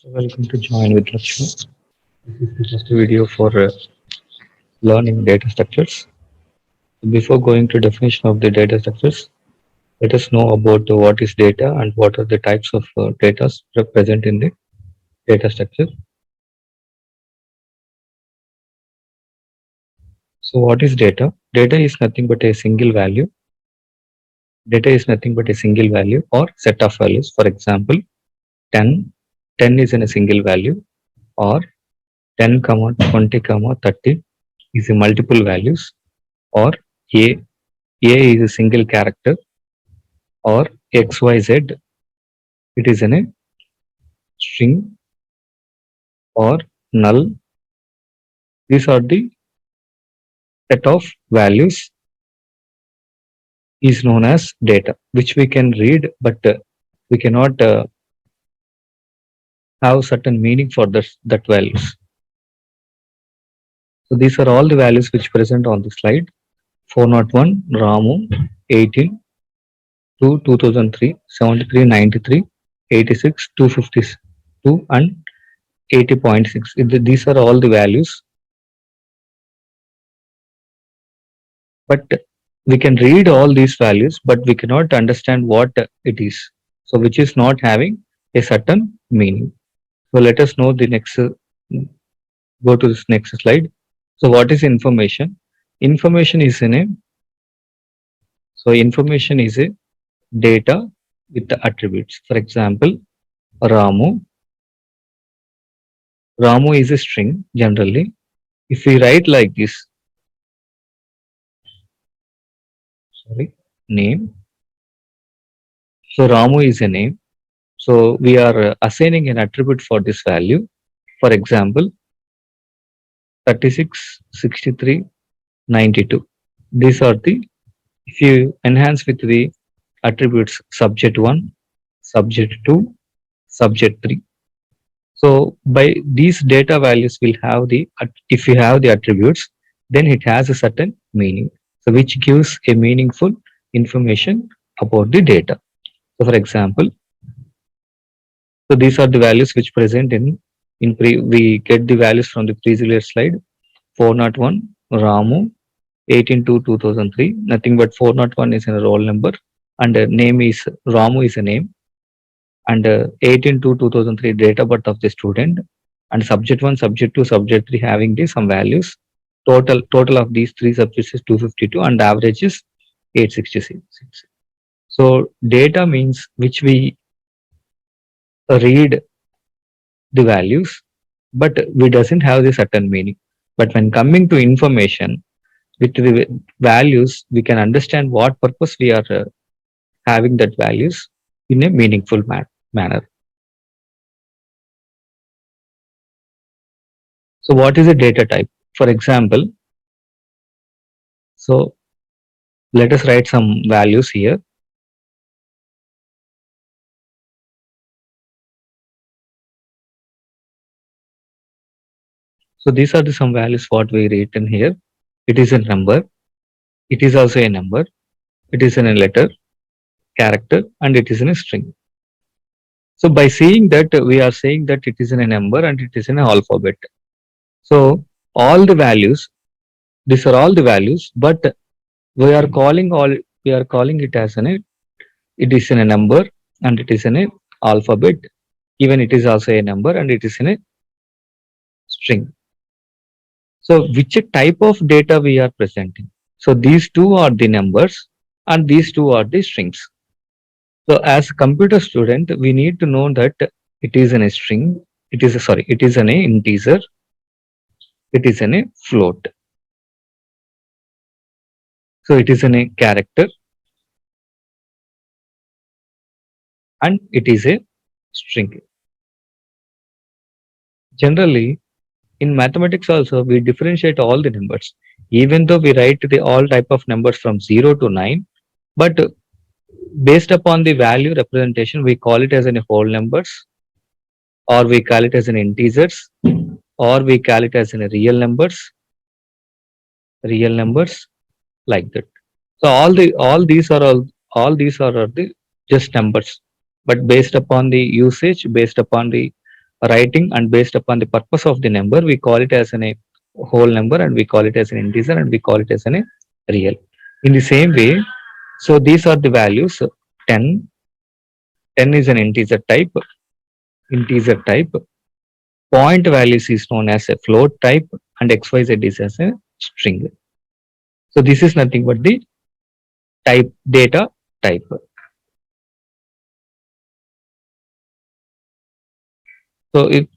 So welcome to Join with Lakshmi. This is the first video for learning data structures. Before going to definition of the data structures, let us know about what is data and what are the types of data present in the data structure. So what is data? Data is nothing but a single value. Data is nothing but a single value or set of values. For example, 10. 10 is in a single value, or 10, 20, 30 is a multiple values, or a a is a single character, or xyz, it is in a string, or null. These are the set of values is known as data, which we can read, but we cannot have certain meaning for that values. So these are all the values which present on the slide. 401 Ramu, 18 to 2003, 73, 93, 86, 252 and 80.6. These are all the values, but we can read all these values, but we cannot understand what it is. So which is not having a certain meaning. So let us know the next, go to this next slide. So what is information? Information is in a, so information is a data with the attributes. For example, Ramu. Ramu is a string generally. If we write like this, sorry, name. So Ramu is a name. So we are assigning an attribute for this value. For example, 36, 63, 92. These are the, if you enhance with the attributes subject 1, subject 2, subject 3. So by these data values will have the, if you have the attributes, then it has a certain meaning. So which gives a meaningful information about the data. So for example, so these are the values which present we get the values from the previous slide. 401 Ramu, 18 to 2003. Nothing but 401 is a roll number, and name is Ramu is a name, and 18 to 2003 date of birth of the student, and subject 1, subject 2, subject 3 having some values. Total of these three subjects is 252, and average is 866. So data means which we read the values, but we doesn't have the certain meaning. But when coming to information, with the values, we can understand what purpose we are having that values in a meaningful manner. So what is a data type? For example, so let us write some values here. So these are some values what we written here. It is a number. It is also a number. It is in a letter, character, and it is in a string. So by seeing that, we are saying that it is in a number and it is in an alphabet. So all the values, these are all the values, but we are calling it as it is in a number and it is in a alphabet. Even it is also a number and it is in a string. So which type of data we are presenting? So these two are the numbers and these two are the strings. So as a computer student, we need to know that it is in a string, it is an integer, it is in a float. So it is in a character and it is a string. Generally, in mathematics also, we differentiate all the numbers. Even though we write the all type of numbers from 0 to 9, but based upon the value representation, we call it as in whole numbers, or we call it as an integers, or we call it as in real numbers, like that. So all these are the just numbers, but based upon the usage, based upon the writing, and based upon the purpose of the number, we call it as a whole number, and we call it as an integer, and we call it as a real. In the same way, so these are the values. 10, 10 is an integer type. Point values is known as a float type, and XYZ is as a string. So this is nothing but the data type. So if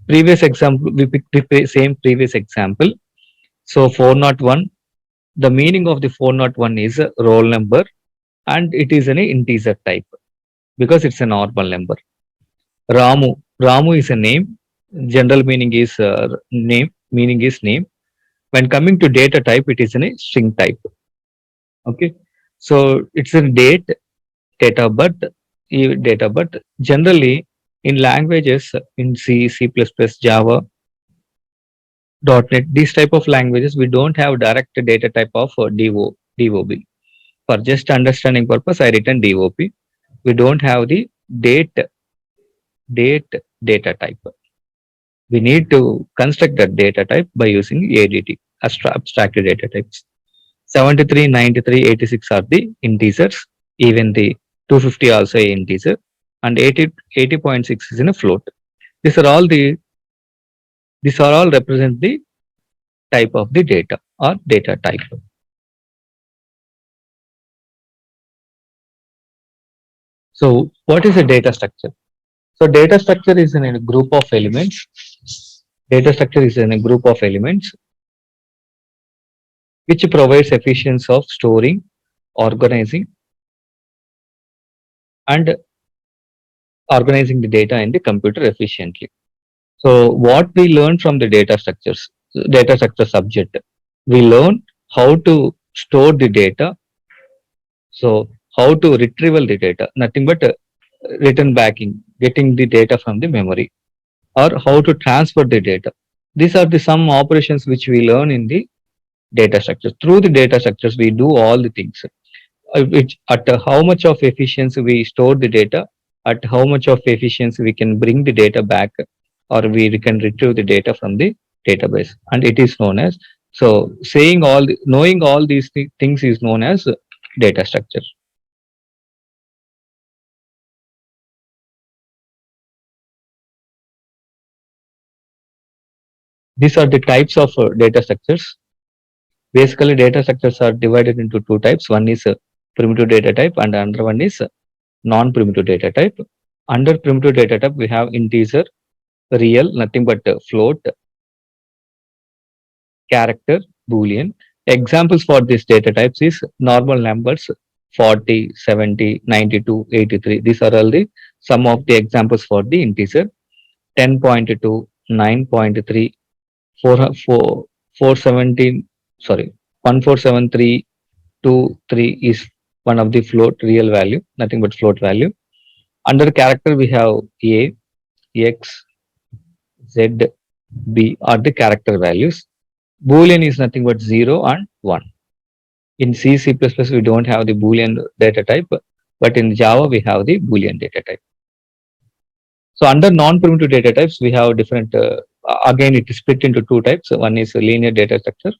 previous example, we picked the same previous example. So 401, the meaning of the 401 is a roll number, and it is an integer type because it's a normal number. Ramu is a name. General meaning is name. Meaning is name. When coming to data type, it is a string type. Okay, so it's a date of birth, date of birth. Generally, in languages in C, C++, Java, .NET, these type of languages, we don't have direct data type of DOB. For just understanding purpose, I written DOP. We don't have the date data type. We need to construct that data type by using ADT, abstract data types. 73, 93, 86 are the integers. Even the 250 also a integer, and 80.6 is in a float. These are all represent the type of the data or data type. So what is a data structure? So data structure is in a group of elements. Data structure is in a group of elements which provides efficiency of storing, organizing, and organizing the data in the computer efficiently. So what we learn from the data structure subject, we learn how to store the data. So how to retrieval the data, nothing but return backing, getting the data from the memory, or how to transfer the data. These are the some operations which we learn in the data structures. Through the data structures, we do all the things. Which at how much of efficiency we store the data, at how much of efficiency we can bring the data back, or we can retrieve the data from the database, and it is known as, so knowing all these things is known as data structure. These are the types of data structures. Basically, data structures are divided into two types. One is primitive data type, and another one is non-primitive data type. Under primitive data type, we have integer, real, nothing but float, character, boolean. Examples for these data types is normal numbers 40, 70, 92, 83. These are all the some of the examples for the integer. 10.2, 9.3, 417, sorry, 147323 is one of the float real value, nothing but float value. Under character, we have A, X, Z, B are the character values. Boolean is nothing but 0 and 1. In C, C++, we don't have the Boolean data type, but in Java, we have the Boolean data type. So under non-primitive data types, we have different, again, it is split into two types. One is linear data structure,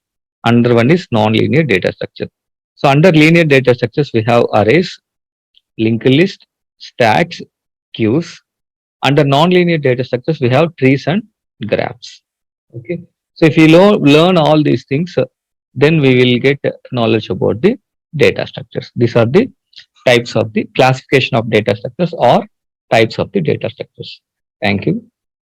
another one is non-linear data structure. So under linear data structures, we have arrays, linked list, stacks, queues. Under non-linear data structures, we have trees and graphs. Okay. So if you learn all these things, then we will get knowledge about the data structures. These are the types of the classification of data structures or types of the data structures. Thank you.